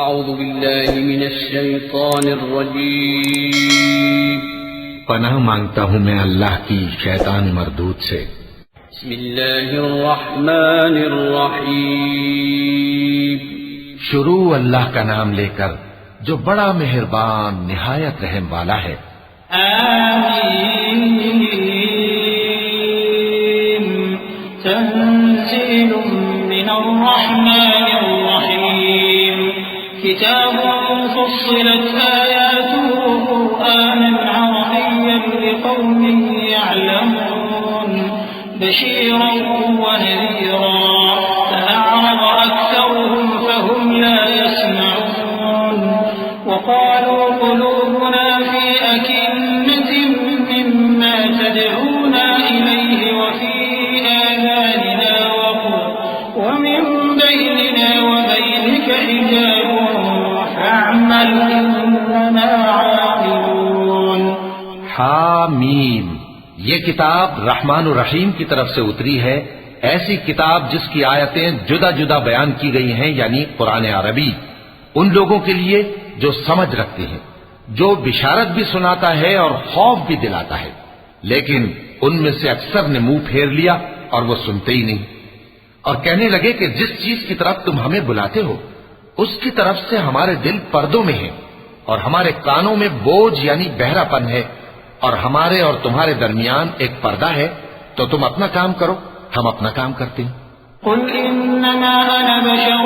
اعوذ باللہ من الشیطان الرجیم پناہ مانگتا ہوں میں اللہ کی شیطان مردود سے۔ بسم اللہ الرحمن الرحیم شروع اللہ کا نام لے کر جو بڑا مہربان نہایت رحم والا ہے۔ آمین تنزیل من الرحمن الرحیم کتاب فصلت آیاته قرآنا عربیا لقوم يعلمون بشيرا ونذيرا فأعرض أكثرهم فهم لا يسمعون وقالوا قلوبنا في أكنة مما تدعونا إليه وفي آذاننا وقر ومن بيننا وبينك حجاب فاعمل إننا عاملون۔ حامیم، یہ کتاب رحمان الرحیم کی طرف سے اتری ہے، ایسی کتاب جس کی آیتیں جدا جدا بیان کی گئی ہیں، یعنی قرآن عربی، ان لوگوں کے لیے جو سمجھ رکھتے ہیں، جو بشارت بھی سناتا ہے اور خوف بھی دلاتا ہے، لیکن ان میں سے اکثر نے منہ پھیر لیا اور وہ سنتے ہی نہیں، اور کہنے لگے کہ جس چیز کی طرف تم ہمیں بلاتے ہو اس کی طرف سے ہمارے دل پردوں میں ہیں اور ہمارے کانوں میں بوجھ یعنی بہرا پن ہے، اور ہمارے اور تمہارے درمیان ایک پردہ ہے، تو تم اپنا کام کرو، ہم اپنا کام کرتے ہیں۔ قل انما انا بشر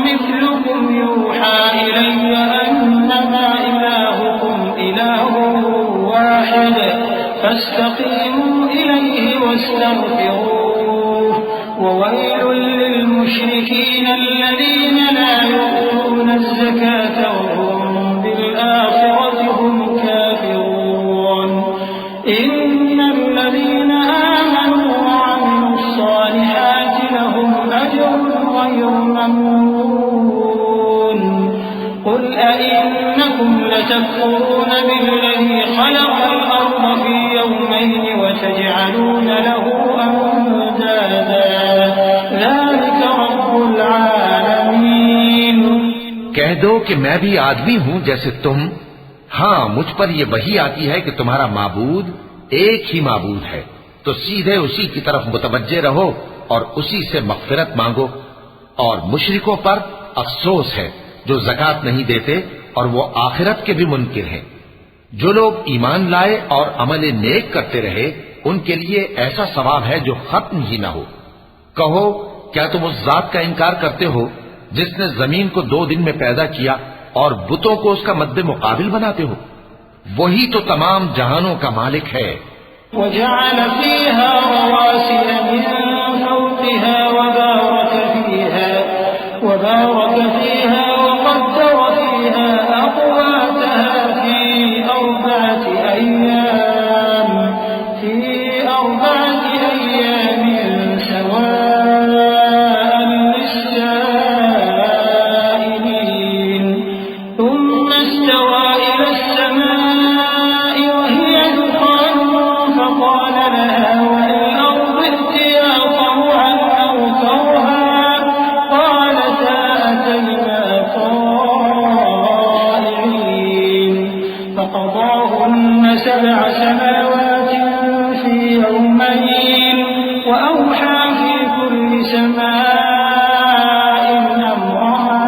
مثلكم يوحى الي انما الهكم اله واحد فاستقيموا اليه واستغفروه وويل للمشركين الذين لا يؤتون الزكاة وهم بالآخرة هم كافرون إن الذين آمنوا وعملوا الصالحات لهم أجر غير ممنون قل أئنكم لتكفرون بالذي خلق الأرض في يومين وتجعلون له أندادا ذلك رب العالمين۔ کہہ دو کہ میں بھی آدمی ہوں جیسے تم، ہاں مجھ پر یہ وحی آتی ہے کہ تمہارا معبود ایک ہی معبود ہے، تو سیدھے اسی کی طرف متوجہ رہو اور اسی سے مغفرت مانگو، اور مشرکوں پر افسوس ہے جو زکوٰۃ نہیں دیتے اور وہ آخرت کے بھی منکر ہیں۔ جو لوگ ایمان لائے اور عمل نیک کرتے رہے ان کے لیے ایسا ثواب ہے جو ختم ہی نہ ہو۔ کہو کیا تم اس ذات کا انکار کرتے ہو جس نے زمین کو 2 دن میں پیدا کیا اور بتوں کو اس کا مد مقابل بناتے ہو؟ وہی تو تمام جہانوں کا مالک ہے۔ وجعل فيها رواسي من فوقها وبارك فيها وقدر فيها أقواتها في أربعة أيام سواء للسائلين ثم استوى إلى السماء وهي دخان فقال لها وللأرض ائتيا طوعا أو كرها قالتا أتينا طائعين فقضاهن 7 سماوات في يومين وأوحى في كل سماء أمرها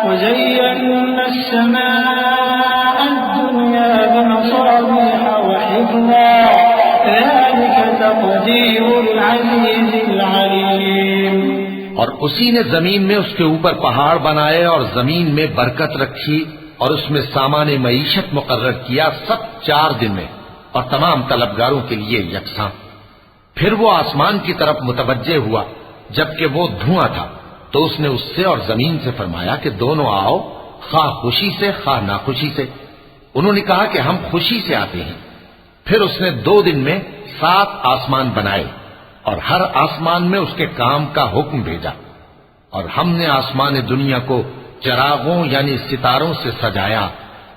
وزينا السماء الدنيا بمصابيح وحفظا ذلك تقدير العزيز العليم۔ اور اسی نے زمین میں اس کے اوپر پہاڑ بنائے اور زمین میں برکت رکھی اور اس میں سامان معیشت مقرر کیا، سب 4 دن میں اور تمام طلبگاروں کے لیے یکساں۔ پھر وہ آسمان کی طرف متوجہ ہوا جبکہ وہ دھواں تھا، تو اس نے اس سے اور زمین سے فرمایا کہ دونوں آؤ، خواہ خوشی سے خواہ ناخوشی سے۔ انہوں نے کہا کہ ہم خوشی سے آتے ہیں۔ پھر اس نے 2 دن میں 7 آسمان بنائے اور ہر آسمان میں اس کے کام کا حکم بھیجا، اور ہم نے آسمان دنیا کو چراغوں یعنی ستاروں سے سجایا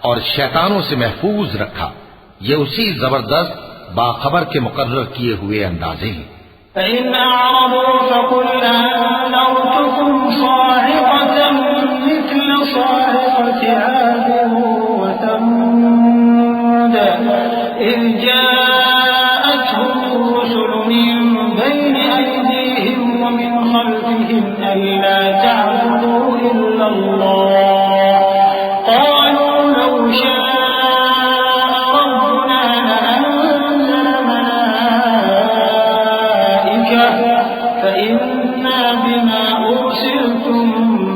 اور شیطانوں سے محفوظ رکھا۔ یہ اسی زبردست باخبر کے مقرر کیے ہوئے اندازے ہیں۔ فإن أعرضوا فقل أنذرتكم صاعقة مثل كصاعقة عاد وثمود إذ جاءتهم الرسل من بين أيديهم ومن خلفهم ألا تعبدوا إلا الله قالوا لو شاء ربنا لأنزل ملائكة فإنا بما أرسلتم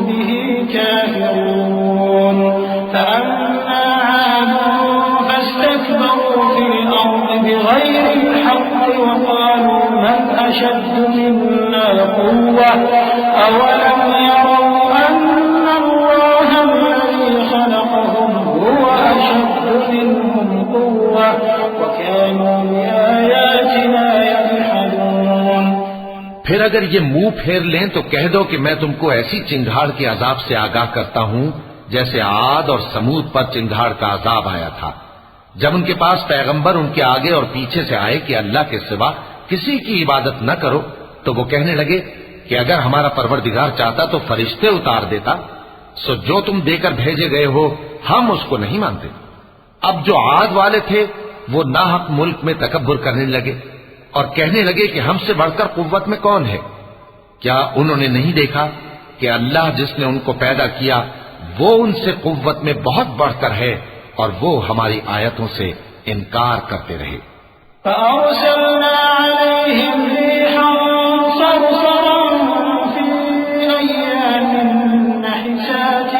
به كافرون فأما عاد فاستكبروا في الأرض بغير الحق وقالوا من أشد منا قوة أولم يروا أن الله الذي خلقهم هو أشد منهم قوة وكانوا بآياتنا يجحدون. پھر اگر یہ منہ پھیر لیں تو کہہ دو کہ میں تم کو ایسی چنگھاڑ کے عذاب سے آگاہ کرتا ہوں جیسے عاد اور سمود پر چنگھاڑ کا عذاب آیا تھا جب ان کے پاس پیغمبر ان کے آگے اور پیچھے سے آئے کہ اللہ کے سوا کسی کی عبادت نہ کرو تو وہ کہنے لگے کہ اگر ہمارا پروردگار چاہتا تو فرشتے اتار دیتا سو جو تم دے کر بھیجے گئے ہو ہم اس کو نہیں مانتے. اب جو عاد والے تھے وہ ناحق ملک میں تکبر کرنے لگے اور کہنے لگے کہ ہم سے بڑھ کر قوت میں کون ہے. کیا انہوں نے نہیں دیکھا کہ اللہ جس نے ان کو پیدا کیا وہ ان سے قوت میں بہت بڑھ کر ہے اور وہ ہماری آیتوں سے انکار کرتے رہے. فأرسلنا عليهم ريحا صرصرا في أيام نحسات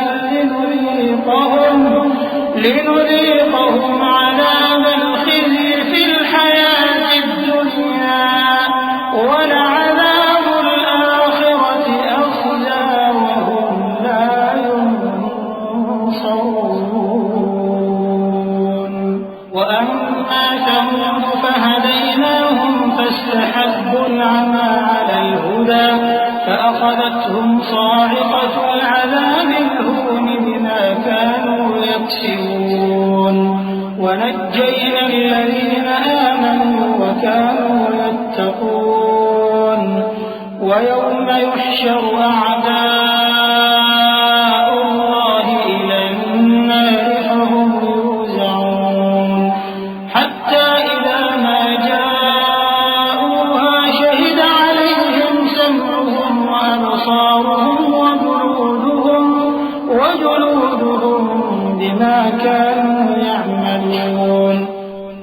لنذيقهم عذاب الخزي في الحياة الدنيا ولعذاب الآخرة أخزى وهم لا ينصرون. وأما ثمود فهديناهم فاستحبوا العمى على الهدى فأخذتهم صاعقة العذاب الهون بما كانوا يكسبون. ونجينا الذين آمنوا وكانوا يتقون. ويوم يحشر أعداء الله إلى النار فهم يوزعون حتى إذا ما جاءوها شهد عليهم سمعهم وأبصارهم وجلودهم بما كانوا يعملون.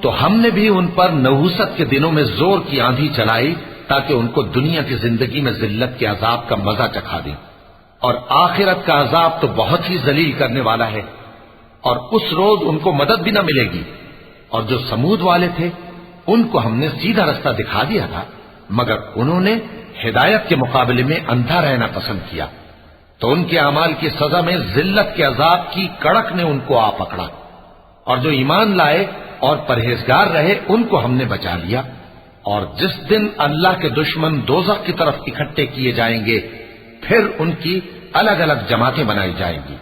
تو ہم نے بھی ان پر نحوست کے دنوں میں زور کی آندھی چلائی تاکہ ان کو دنیا کی زندگی میں ذلت کے عذاب کا مزہ چکھا دیں اور آخرت کا عذاب تو بہت ہی ذلیل کرنے والا ہے اور اس روز ان کو مدد بھی نہ ملے گی. اور جو سمود والے تھے ان کو ہم نے سیدھا رستہ دکھا دیا تھا مگر انہوں نے ہدایت کے مقابلے میں اندھا رہنا پسند کیا تو ان کے اعمال کی سزا میں ذلت کے عذاب کی کڑک نے ان کو آ پکڑا. اور جو ایمان لائے اور پرہیزگار رہے ان کو ہم نے بچا لیا. اور جس دن اللہ کے دشمن دوزخ کی طرف اکٹھے کیے جائیں گے پھر ان کی الگ الگ جماعتیں بنائی جائیں گی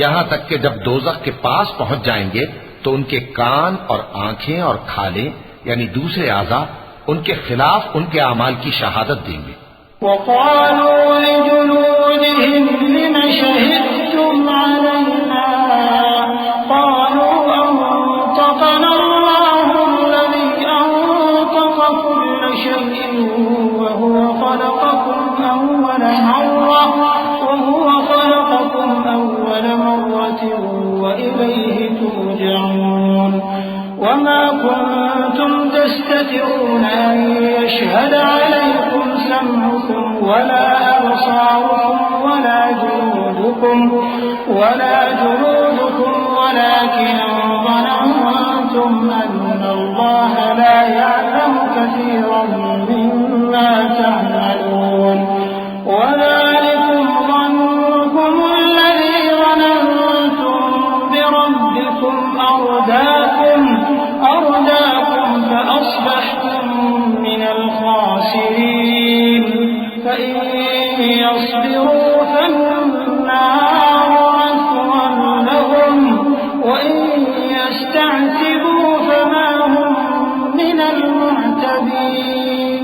یہاں تک کہ جب دوزخ کے پاس پہنچ جائیں گے تو ان کے کان اور آنکھیں اور کھالیں یعنی دوسرے اعضاء ان کے خلاف ان کے اعمال کی شہادت دیں گے. وقالوا لجلودهم لم شهدتم علينا قالوا أنطقنا الله الذي أنطق كل شيء وهو خلقكم أول مرة وإليه ترجعون. وما كنتم تستترون أن يشهد عليكم سمعكم ولا أبصاركم ولا جلودكم ولكن ظننتم أن الله لا يعلم كثيرا مما تعملون. وذلكم ظنكم الذي ظننتم بربكم أرداكم فأصبحتم من الخاسرين. فإن يصبروا فالنار مثوى لهم وإن يستعتبوا فما هم من المعتبين.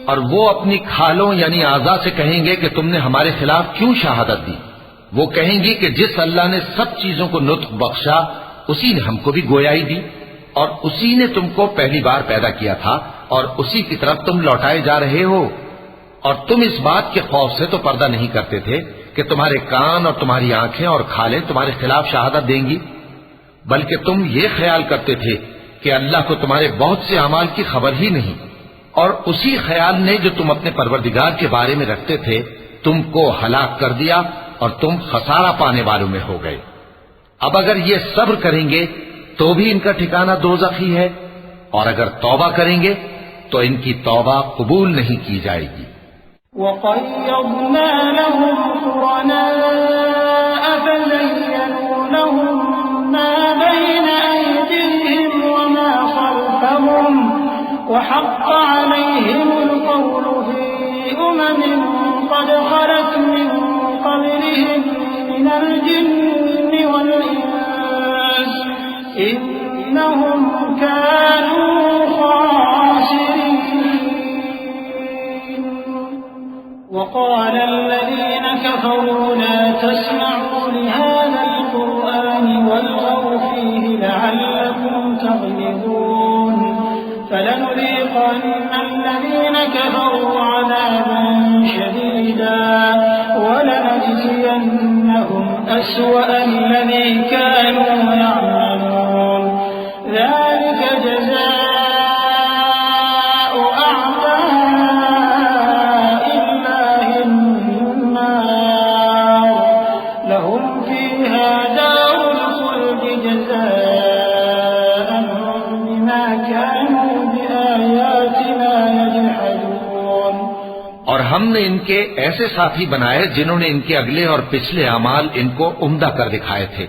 اور وہ اپنی کھالوں یعنی اعضاء سے کہیں گے کہ تم نے ہمارے خلاف کیوں شہادت دی وہ کہیں گی کہ جس اللہ نے سب چیزوں کو نطق بخشا اسی نے ہم کو بھی گویائی دی، اور اسی نے تم کو پہلی بار پیدا کیا تھا، اور اسی کی طرف تم لوٹائے جا رہے ہو۔ اور تم اس بات کے خوف سے تو پردہ نہیں کرتے تھے کہ تمہارے کان اور تمہاری آنکھیں اور کھالیں تمہارے خلاف شہادت دیں گی، بلکہ تم یہ خیال کرتے تھے کہ اللہ کو تمہارے بہت سے اعمال کی خبر ہی نہیں، اور اسی خیال نے جو تم اپنے پروردگار کے بارے میں رکھتے تھے تم کو ہلاک کر دیا اور تم خسارہ پانے والوں میں ہو گئے۔ اب اگر یہ صبر کریں گے تو بھی ان کا ٹھکانہ دوزخ ہی ہے، اور اگر توبہ کریں گے تو ان کی توبہ قبول نہیں کی جائے گی۔ وَقَيَّضْنَا لَهُمْ قُرَنَاءَ فَزَيَّنُوا لَهُم مَّا بَيْنَ أَيْدِيهِمْ وَمَا خَلْفَهُمْ وَحَقَّ عَلَيْهِمُ الْقَوْلُ فِي أُمَمٍ قَدْ خَلَتْ مِن قَبْلِهِم مِّنَ الْجِنِّ وَالْإِنسِ إِنَّهُمْ كَانُوا خَاسِرِينَ۔ وقال الذين كفروا لا تسمعوا لهذا القرآن والغوا فيه لعلكم تغلبون فلنذيقن الذين كفروا عذابا شديدا ولنجزينهم أسوأ الذي كانوا يعملون ذلك جزاء اور ہم نے ان کے ایسے ساتھی بنائے جنہوں نے ان کے اگلے اور پچھلے اعمال ان کو عمدہ کر دکھائے تھے،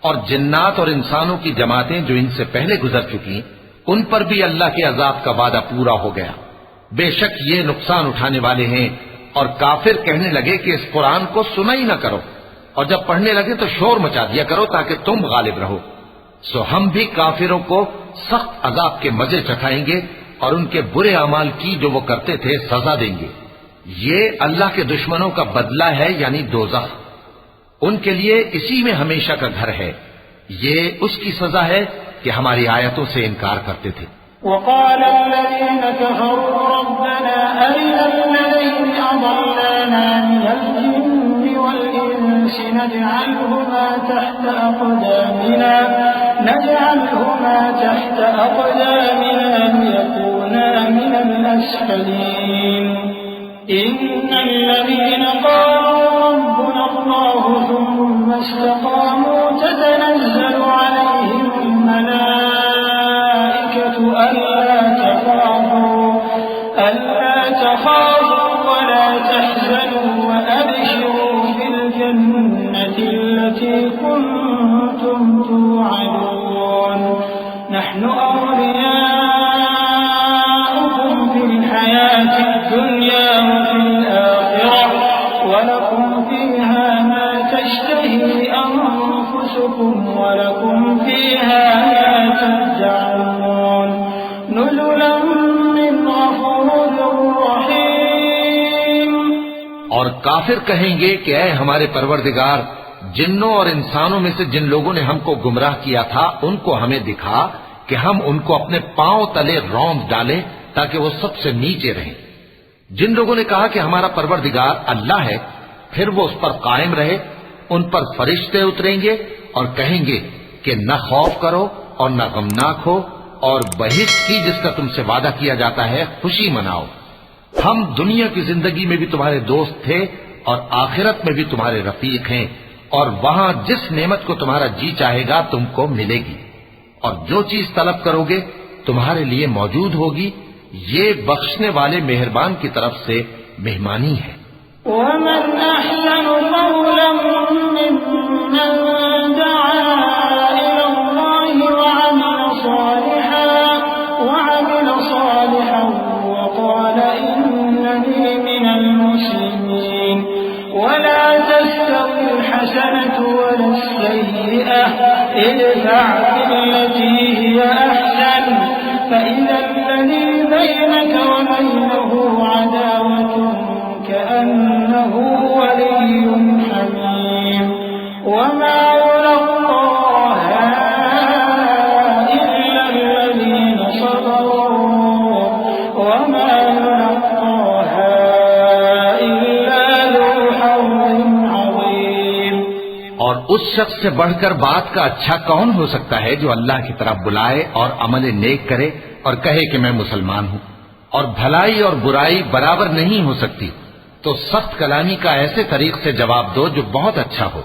اور جنات اور انسانوں کی جماعتیں جو ان سے پہلے گزر چکی ان پر بھی اللہ کے عذاب کا وعدہ پورا ہو گیا۔ بے شک یہ نقصان اٹھانے والے ہیں۔ اور کافر کہنے لگے کہ اس قرآن کو سنا ہی نہ کرو، اور جب پڑھنے لگے تو شور مچا دیا کرو تاکہ تم غالب رہو۔ سو ہم بھی کافروں کو سخت عذاب کے مزے چکھائیں گے اور ان کے برے اعمال کی جو وہ کرتے تھے سزا دیں گے۔ یہ اللہ کے دشمنوں کا بدلہ ہے، یعنی دوزخ، ان کے لیے اسی میں ہمیشہ کا گھر ہے۔ یہ اس کی سزا ہے کہ ہماری آیتوں سے انکار کرتے تھے۔ وقال الذين كفروا ربنا أرنا الذين أضلانا من الجن والإنس نجعلهما تحت أقدامنا ليكونا من الأسفلين إن الذين قالوا ربنا الله ثم استقاموا تتنزل عليهم الملائكة ألا تخافوا ولا تحزنوا وأبشروا بالجنة التي كنتم توعدون نحن أولياؤكم في الحياة الدنيا وفي الآخرة ولكم فيها ما تشتهي أنفسكم ولكم فيها ما تدعون نزلا من غفور رحيم۔ اور کافر کہیں گے کہ اے ہمارے پروردگار، جنوں اور انسانوں میں سے جن لوگوں نے ہم کو گمراہ کیا تھا ان کو ہمیں دکھا کہ ہم ان کو اپنے پاؤں تلے روند ڈالیں تاکہ وہ سب سے نیچے رہیں۔ جن لوگوں نے کہا کہ ہمارا پروردگار اللہ ہے، پھر وہ اس پر قائم رہے، ان پر فرشتے اتریں گے اور کہیں گے کہ نہ خوف کرو اور نہ غمناک ہو، اور بہشت کی جس کا تم سے وعدہ کیا جاتا ہے خوشی مناؤ۔ ہم دنیا کی زندگی میں بھی تمہارے دوست تھے اور آخرت میں بھی تمہارے رفیق ہیں، اور وہاں جس نعمت کو تمہارا جی چاہے گا تم کو ملے گی، اور جو چیز طلب کرو گے تمہارے لیے موجود ہوگی۔ یہ بخشنے والے مہربان کی طرف سے مہمانی ہے۔ ومن أحسن قولا ممن دعا إلى الله وعمل صالحا وقال إنني من المسلمين ولا تستوي الحسنة ولا السيئة ادفع بالتي هي أحسن فإذا الذي بينك وبينه عداوة كأنه ولي حميم۔ يلقاها إلا الذين صبروا وما يلقاها إلا ذو حظ عظيم. اور اس شخص سے بڑھ کر بات کا اچھا کون ہو سکتا ہے جو اللہ کی طرف بلائے اور عمل نیک کرے اور کہے کہ میں مسلمان ہوں. اور بھلائی اور برائی برابر نہیں ہو سکتی، تو سخت کلامی کا ایسے طریق سے جواب دو جو بہت اچھا ہو.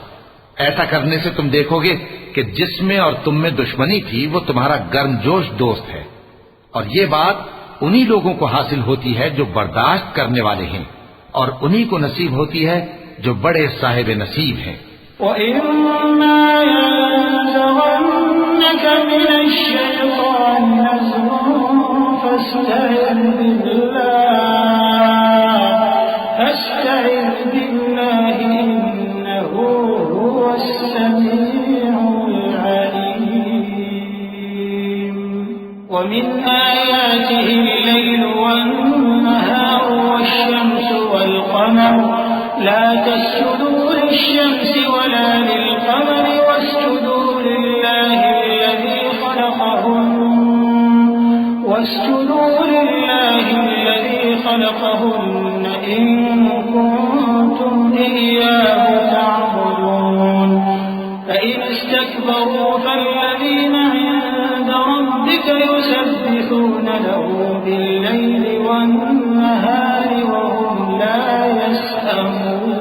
ایسا کرنے سے تم دیکھو گے کہ جس میں اور تم میں دشمنی تھی وہ تمہارا گرم جوش دوست ہے. اور یہ بات انہی لوگوں کو حاصل ہوتی ہے جو برداشت کرنے والے ہیں، اور انہی کو نصیب ہوتی ہے جو بڑے صاحب نصیب ہیں. وَإِمَّا يَنزَغَنَّكَ مِنَ الشَّيْطَانِ نَزْغٌ فَاسْتَعِذْ بِاللَّهِ إِنَّهُ هُوَ السَّمِيعُ الْعَلِيمُ. وَمِنْ آيَاتِهِ اللَّيْلُ وَالنَّهَارُ وَالشَّمْسُ وَالْقَمَرُ لَا تَسْجُدُوا لِلشَّمْسِ وَلَا لِلْقَمَرِ وَاسْجُدُوا لِلَّهِ الَّذِي خَلَقَهُنَّ إِن كُنتُمْ إِيَّاهُ تَعْبُدُونَ. فَإِنِ اسْتَكْبَرُوا فَالَّذِينَ عِندَ رَبِّكَ يُسَبِّحُونَ لَهُ بِاللَّيْلِ وَالنَّهَارِ وَهُمْ لَا يَسْأَمُونَ.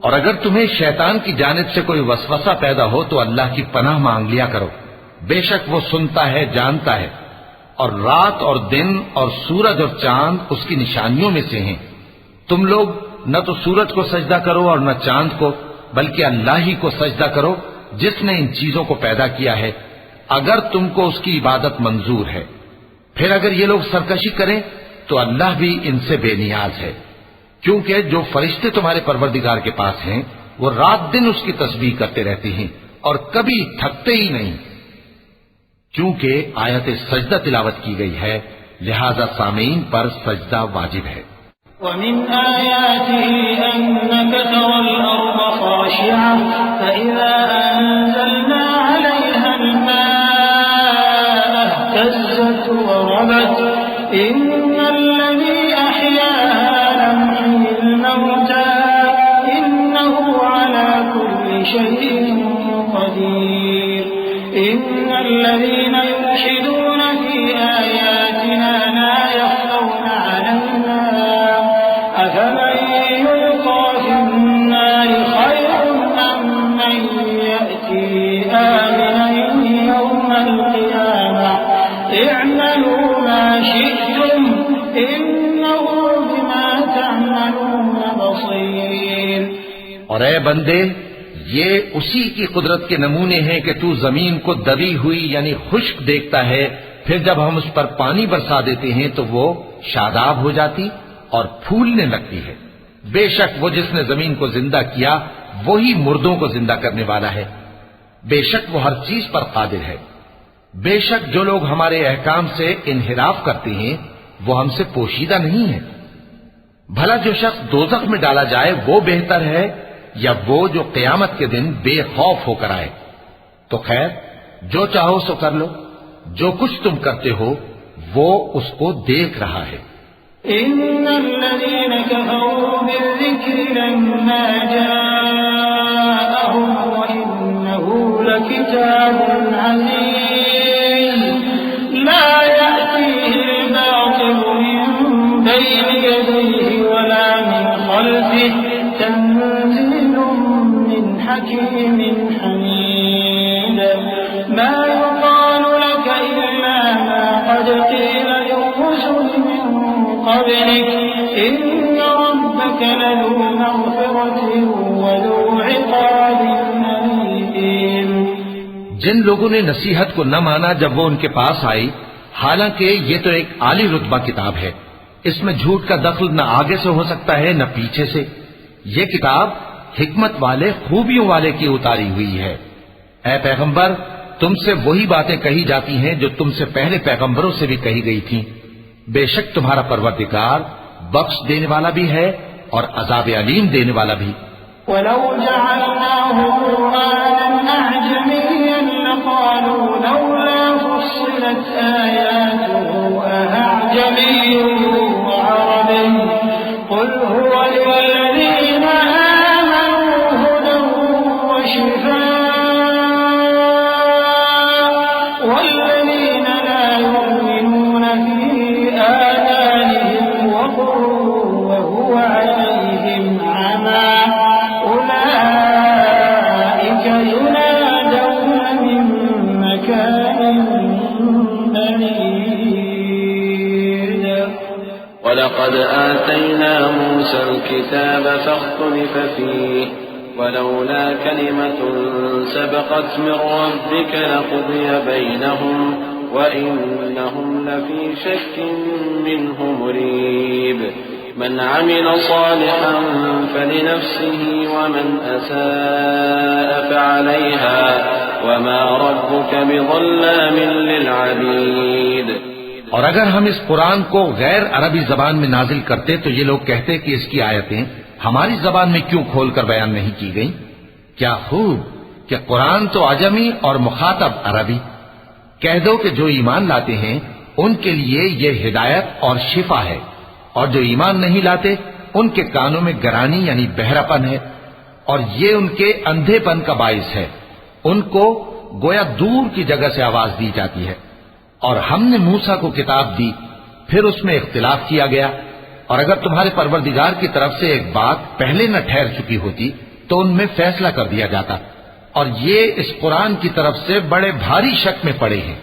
اور اگر تمہیں شیطان کی جانب سے کوئی وسوسہ پیدا ہو تو اللہ کی پناہ مانگ لیا کرو، بے شک وہ سنتا ہے، جانتا ہے. اور رات اور دن اور سورج اور چاند اس کی نشانیوں میں سے ہیں. تم لوگ نہ تو سورج کو سجدہ کرو اور نہ چاند کو، بلکہ اللہ ہی کو سجدہ کرو جس نے ان چیزوں کو پیدا کیا ہے، اگر تم کو اس کی عبادت منظور ہے. پھر اگر یہ لوگ سرکشی کریں تو اللہ بھی ان سے بے نیاز ہے، کیونکہ جو فرشتے تمہارے پروردگار کے پاس ہیں وہ رات دن اس کی تسبیح کرتے رہتے ہیں اور کبھی تھکتے ہی نہیں. کیونکہ آیت سجدہ تلاوت کی گئی ہے لہذا سامعین پر سجدہ واجب ہے. وَمِنْ آيَاتِهِ أَنَّكَ تَرَى الْأَرْضَ خَاشِعَةً فَإِذَا أَنزَلْنَا عَلَيْهَا الْمَاءَ اهْتَزَّتْ وَرَبَتْ إِنَّ الَّذِي أَحْيَاهَا لَمُحْيِي الْمَوْتَى إِنَّهُ عَلَى كُلِّ شَيْءٍ قَدِيرٌ. إِنَّ الَّذِينَ يُلْحِدُونَ فِي آيَاتِنَا لَا يَخْفَوْنَ عَلَيْنَا أَفَمَن يُلْقَىٰ فِي النَّارِ خَيْرٌ أَم مَّن يَأْتِي آمِنًا يَوْمَ الْقِيَامَةِ اعْمَلُوا مَا شِئْتُمْ إِنَّهُ بِمَا تَعْمَلُونَ بَصِيرٌ. اور اے بندے، یہ اسی کی قدرت کے نمونے ہیں کہ تو زمین کو دبی ہوئی یعنی خشک دیکھتا ہے، پھر جب ہم اس پر پانی برسا دیتے ہیں تو وہ شاداب ہو جاتی اور پھولنے لگتی ہے. بے شک وہ جس نے زمین کو زندہ کیا وہی مردوں کو زندہ کرنے والا ہے. بے شک وہ ہر چیز پر قادر ہے. بے شک جو لوگ ہمارے احکام سے انحراف کرتے ہیں وہ ہم سے پوشیدہ نہیں ہے. بھلا جو شخص دوزخ میں ڈالا جائے وہ بہتر ہے یا وہ جو قیامت کے دن بے خوف ہو کر آئے؟ تو خیر، جو چاہو سو کر لو، جو کچھ تم کرتے ہو وہ اس کو دیکھ رہا ہے. إِنَّ الَّذِينَ كَفَرُوا بِالذِّكْرِ لَمَّا جَاءَهُمْ وَإِنَّهُ لَكِتَابٌ عَزِيزٌ لَا يَأْتِيهِ الْبَاطِلُ مِن بَيْنِ يَدَيْهِ وَلَا مِنْ خَلْفِهِ تَنزِيلٌ مِّنْ حَكِيمٍ حَمِيدٍ. مَا يُقَالُ لَكَ إِلَّا مَا قَدْ قِيلَ لِلرُّسُلِ مِن قَبْلِكَ إِنَّ رَبَّكَ لَذُو مَغْفِرَةٍ وَذُو عِقَابٍ أَلِيمٍ. جن لوگوں نے نصیحت کو نہ مانا جب وہ ان کے پاس آئی، حالانکہ یہ تو ایک عالی رتبہ کتاب ہے، اس میں جھوٹ کا دخل نہ آگے سے ہو سکتا ہے نہ پیچھے سے. یہ کتاب حکمت والے، خوبیوں والے کی اتاری ہوئی ہے. اے پیغمبر، تم سے وہی باتیں کہی جاتی ہیں جو تم سے پہلے پیغمبروں سے بھی کہی گئی تھیں. بے شک تمہارا پروردگار بخش دینے والا بھی ہے اور عذاب علیم دینے والا بھی. ولو جعلناه قرآنا أعجميا لقالوا لولا فصلت آياته أأعجمي وعربي قل هو للذين آمنوا هدى وشفاء والذين لا يؤمنون في آذانهم وقر وهو عليهم عمى أولئك ينادون من مكان بعيد ولقد آتينا موسى الكتاب فاختلف فيه ولولا كلمة سبقت من ربك لقضي بينهم وإنهم لفي شك منه مريب من عمل صالحا فلنفسه ومن أساء فعليها وما ربك بظلام للعبيد. اور اگر ہم اس قرآن کو غیر عربی زبان میں نازل کرتے تو یہ لوگ کہتے کہ اس کی آیتیں ہماری زبان میں کیوں کھول کر بیان نہیں کی گئی؟ کیا خوب کہ قرآن تو عجمی اور مخاطب عربی. کہہ دو کہ جو ایمان لاتے ہیں ان کے لیے یہ ہدایت اور شفا ہے، اور جو ایمان نہیں لاتے ان کے کانوں میں گرانی یعنی بہراپن ہے، اور یہ ان کے اندھے پن کا باعث ہے. ان کو گویا دور کی جگہ سے آواز دی جاتی ہے. اور ہم نے موسیٰ کو کتاب دی، پھر اس میں اختلاف کیا گیا، اور اگر تمہارے پروردگار کی طرف سے ایک بات پہلے نہ ٹھہر چکی ہوتی تو ان میں فیصلہ کر دیا جاتا. اور یہ اس قرآن کی طرف سے بڑے بھاری شک میں پڑے ہیں.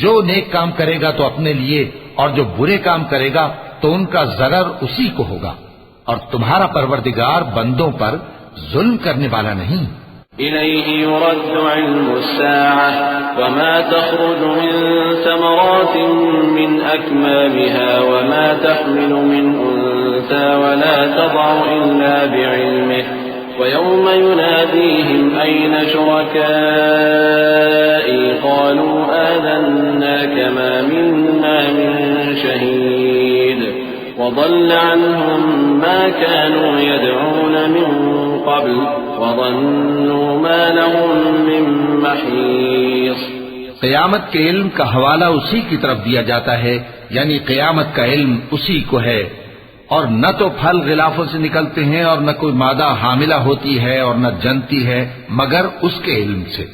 جو نیک کام کرے گا تو اپنے لیے، اور جو برے کام کرے گا تو ان کا ضرر اسی کو ہوگا، اور تمہارا پروردگار بندوں پر ظلم کرنے والا نہیں. إليه يرد علم الساعة وما تخرج من ثمرات من أكمامها وما تحمل من أنثى ولا تضع إلا بعلمه ويوم يناديهم أين شركائي قالوا آذناك ما منا من شهيد وضل عنهم ما كانوا يدعون من قبل وظنوا ما لهم من محيص. قیامت کے علم کا حوالہ اسی کی طرف دیا جاتا ہے، یعنی قیامت کا علم اسی کو ہے. اور نہ تو پھل غلافوں سے نکلتے ہیں اور نہ کوئی مادہ حاملہ ہوتی ہے اور نہ جنتی ہے مگر اس کے علم سے.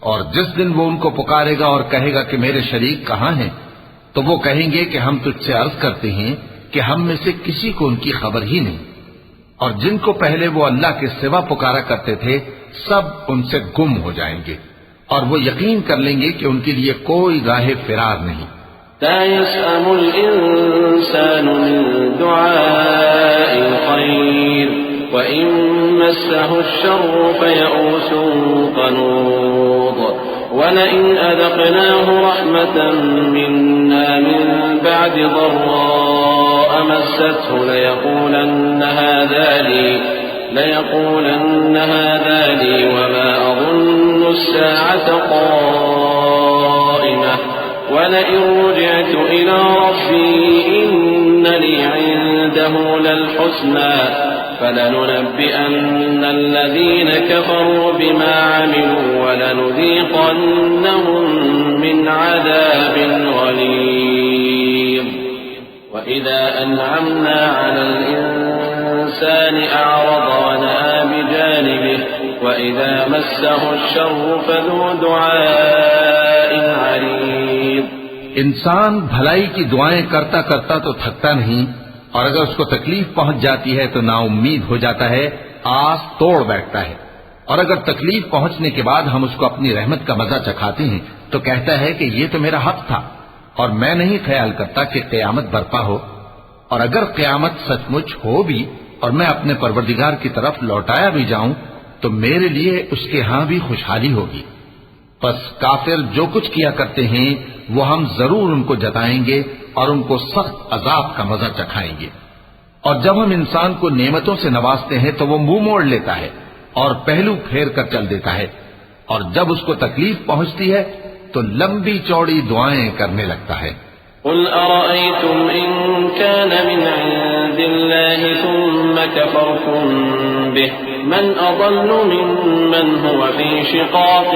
اور جس دن وہ ان کو پکارے گا اور کہے گا کہ میرے شریک کہاں ہیں، تو وہ کہیں گے کہ ہم تجھ سے عرض کرتے ہیں کہ ہم میں سے کسی کو ان کی خبر ہی نہیں. اور جن کو پہلے وہ اللہ کے سوا پکارا کرتے تھے سب ان سے گم ہو جائیں گے، اور وہ یقین کر لیں گے کہ ان کے لیے کوئی راہ فرار نہیں. لا يسأم الإنسان من دعاء الخير وإن مسه الشر فيئوس قنوط ولئن أذقناه رحمة منا من بعد ضراء مسته ليقولن هذا لي وما أظن الساعة قائمة ولئن رجعت إلى ربي إن لي عنده للحسنى فلننبئن الذين كفروا بما عملوا ولنذيقنهم من عذاب غليظ. وإذا أنعمنا على الإنسان أعرض ونأى بجانبه وإذا مسه الشر فذو دعاء عريض. انسان بھلائی کی دعائیں کرتا کرتا تو تھکتا نہیں، اور اگر اس کو تکلیف پہنچ جاتی ہے تو نا امید ہو جاتا ہے، آس توڑ بیٹھتا ہے. اور اگر تکلیف پہنچنے کے بعد ہم اس کو اپنی رحمت کا مزہ چکھاتے ہیں تو کہتا ہے کہ یہ تو میرا حق تھا، اور میں نہیں خیال کرتا کہ قیامت برپا ہو. اور اگر قیامت سچ مچ ہو بھی اور میں اپنے پروردگار کی طرف لوٹایا بھی جاؤں تو میرے لیے اس کے ہاں بھی خوشحالی ہوگی. پس کافر جو کچھ کیا کرتے ہیں وہ ہم ضرور ان کو جتائیں گے اور ان کو سخت عذاب کا مزہ چکھائیں گے. اور جب ہم انسان کو نعمتوں سے نوازتے ہیں تو وہ منہ موڑ لیتا ہے اور پہلو پھیر کر چل دیتا ہے، اور جب اس کو تکلیف پہنچتی ہے تو لمبی چوڑی دعائیں کرنے لگتا ہے. قل أرأيتم إن كان من عند الله ثم كفرتم به من أضل ممن هو في شقاق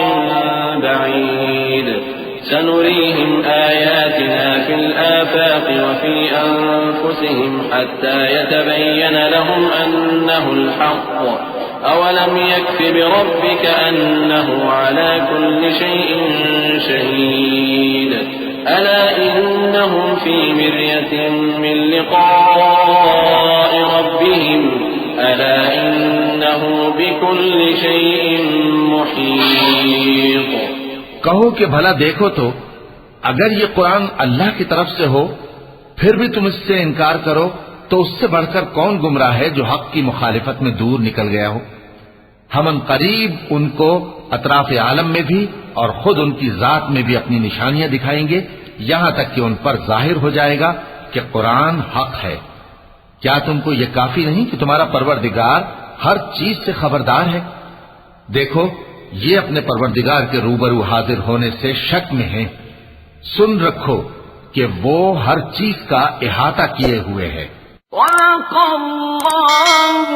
بعيد سنريهم آياتنا في الآفاق وفي أنفسهم حتى يتبين لهم أنه الحق أولم يكف بربك أنه على كل شيء شهيد ألا إنهم في مرية من لقاء ربهم ألا إنه بكل شيء محيط. کہو کہ بھلا دیکھو تو اگر یہ قرآن اللہ کی طرف سے ہو پھر بھی تم اس سے انکار کرو تو اس سے بڑھ کر کون گمراہ ہے جو حق کی مخالفت میں دور نکل گیا ہو. ہم ان قریب ان کو اطراف عالم میں بھی اور خود ان کی ذات میں بھی اپنی نشانیاں دکھائیں گے یہاں تک کہ ان پر ظاہر ہو جائے گا کہ قرآن حق ہے. کیا تم کو یہ کافی نہیں کہ تمہارا پروردگار ہر چیز سے خبردار ہے؟ دیکھو یہ اپنے پروردگار کے روبرو حاضر ہونے سے شک میں ہیں. سن رکھو کہ وہ ہر چیز کا احاطہ کیے ہوئے ہے. وَلَقَ اللَّهُ